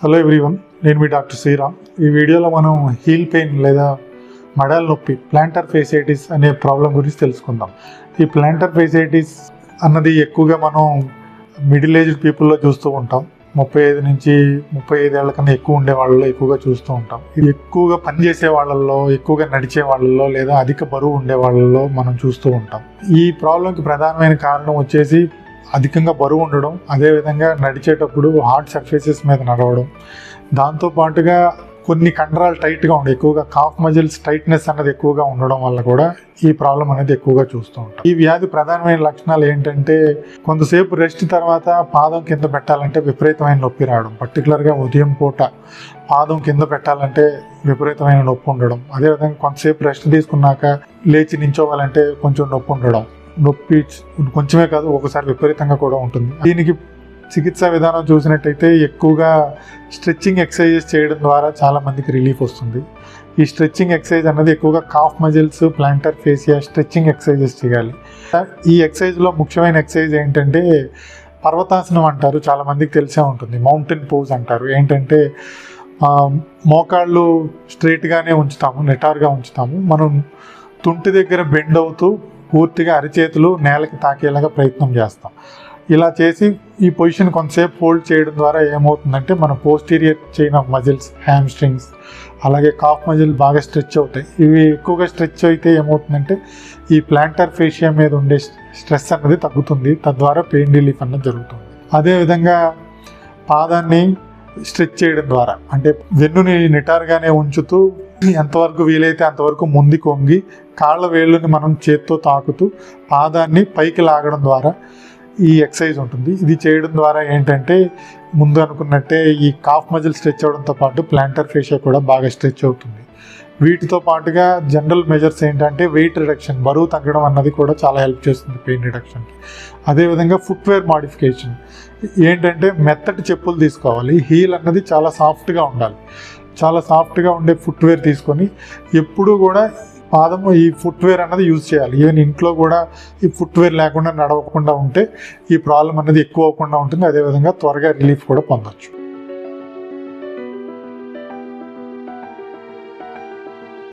Hello everyone, నేను మీ doctor Sriram. ఈ వీడియోలో మనం హీల్ పెయిన్ లేదా మడాల నొప్పి, ప్లాంటర్ ఫేసియాటిస్ అనే ప్రాబ్లం గురించి తెలుసుకుందాం. ఈ ప్లాంటర్ ఫేసియాటిస్ అన్నది ఎక్కువగా మనం మిడిల్ ఏజ్డ్ పీపుల్లో చూస్తూ ఉంటాం. 35 నుంచి 35 ఏళ్ల కన్నా ఎక్కువ ఉండే వాళ్ళలో ఎక్కువగా చూస్తూ ఉంటాం. ఇది ఎక్కువగా పనిచేసే వాళ్ళల్లో, ఎక్కువగా నడిచే వాళ్ళల్లో లేదా అధిక బరువు ఉండే వాళ్ళలో మనం చూస్తూ ఉంటాం. ఈ ప్రాబ్లంకి ప్రధానమైన కారణం వచ్చేసి అధికంగా బరువు ఉండడం, అదేవిధంగా నడిచేటప్పుడు హార్డ్ సర్ఫేసెస్ మీద నడవడం, దాంతోపాటుగా కొన్ని కండరాలు టైట్గా ఉండే, ఎక్కువగా కాఫ్ మజిల్స్ టైట్నెస్ అన్నది ఎక్కువగా ఉండడం వల్ల కూడా ఈ ప్రాబ్లం అనేది ఎక్కువగా చూస్తూ ఉంటాం. ఈ వ్యాధి ప్రధానమైన లక్షణాలు ఏంటంటే, కొంతసేపు రెస్ట్ తర్వాత పాదం కింద పెట్టాలంటే విపరీతమైన నొప్పి రావడం, పర్టికులర్గా ఉదయం పూట పాదం కింద పెట్టాలంటే విపరీతమైన నొప్పి ఉండడం, అదేవిధంగా కొంతసేపు రెస్ట్ తీసుకున్నాక లేచి నించోవాలంటే కొంచెం నొప్పి ఉండడం, నొప్పి కొంచెమే కాదు ఒకసారి విపరీతంగా కూడా ఉంటుంది. దీనికి చికిత్సా విధానం చూసినట్టయితే ఎక్కువగా స్ట్రెచ్చింగ్ ఎక్సర్సైజెస్ చేయడం ద్వారా చాలా మందికి రిలీఫ్ వస్తుంది. ఈ స్ట్రెచ్చింగ్ ఎక్సర్సైజ్ అన్నది ఎక్కువగా calf muscles, planter facie stretching exercises చేయాలి. ఈ ఎక్సర్సైజ్లో ముఖ్యమైన ఎక్సర్సైజ్ ఏంటంటే పర్వతాసనం అంటారు, చాలా మందికి తెలిసే ఉంటుంది. మౌంటైన్ పోజ్ అంటారు. ఏంటంటే మోకాళ్ళు స్ట్రైట్గానే ఉంచుతాము, నిటారుగా ఉంచుతాము. మనం తుంటి దగ్గర బెండ్ అవుతూ పూర్తిగా అరిచేతులు నేలకి తాకేలాగా ప్రయత్నం చేస్తాం. ఇలా చేసి ఈ పొజిషన్ కొంతసేపు హోల్డ్ చేయడం ద్వారా ఏమవుతుందంటే మన posterior chain of muscles, hamstrings, అలాగే కాఫ్ మజిల్ బాగా స్ట్రెచ్ అవుతాయి. ఇవి ఎక్కువగా స్ట్రెచ్ అయితే ఏమవుతుందంటే ఈ ప్లాంటర్ ఫేషియా మీద ఉండే స్ట్రెస్ అన్నది తగ్గుతుంది, తద్వారా పెయిన్ రిలీఫ్ అన్నది జరుగుతుంది. అదేవిధంగా పాదాన్ని స్ట్రెచ్ చేయడం ద్వారా, అంటే వెన్నుని నిటారుగానే ఉంచుతూ ఎంతవరకు వీలైతే అంతవరకు ముందుకు వంగి కాళ్ళ వేళ్ళని మనం చేత్తో తాకుతూ పాదాన్ని పైకి లాగడం ద్వారా ఈ ఎక్సర్సైజ్ ఉంటుంది. ఇది చేయడం ద్వారా ఏంటంటే ముందు అనుకున్నట్టే ఈ కాఫ్ మజిల్ స్ట్రెచ్ అవడంతో పాటు ప్లాంటర్ ఫేషియా కూడా బాగా స్ట్రెచ్ అవుతుంది. వీటితో పాటుగా జనరల్ మెజర్స్ ఏంటంటే వెయిట్ రిడక్షన్, బరువు తగ్గడం అన్నది కూడా చాలా హెల్ప్ చేస్తుంది పెయిన్ రిడక్షన్కి. అదేవిధంగా ఫుట్వేర్ మాడిఫికేషన్ ఏంటంటే మెత్తటి చెప్పులు తీసుకోవాలి. హీల్ అన్నది చాలా సాఫ్ట్గా ఉండాలి. చాలా సాఫ్ట్గా ఉండే ఫుట్వేర్ తీసుకొని ఎప్పుడూ కూడా పాదము ఈ ఫుట్వేర్ అన్నది యూజ్ చేయాలి. ఈవెన్ ఇంట్లో కూడా ఈ ఫుట్వేర్ లేకుండా నడవకుండా ఉంటే ఈ ప్రాబ్లం అనేది ఎక్కువ అవ్వకుండా ఉంటుంది. అదేవిధంగా త్వరగా రిలీఫ్ కూడా పొందొచ్చు.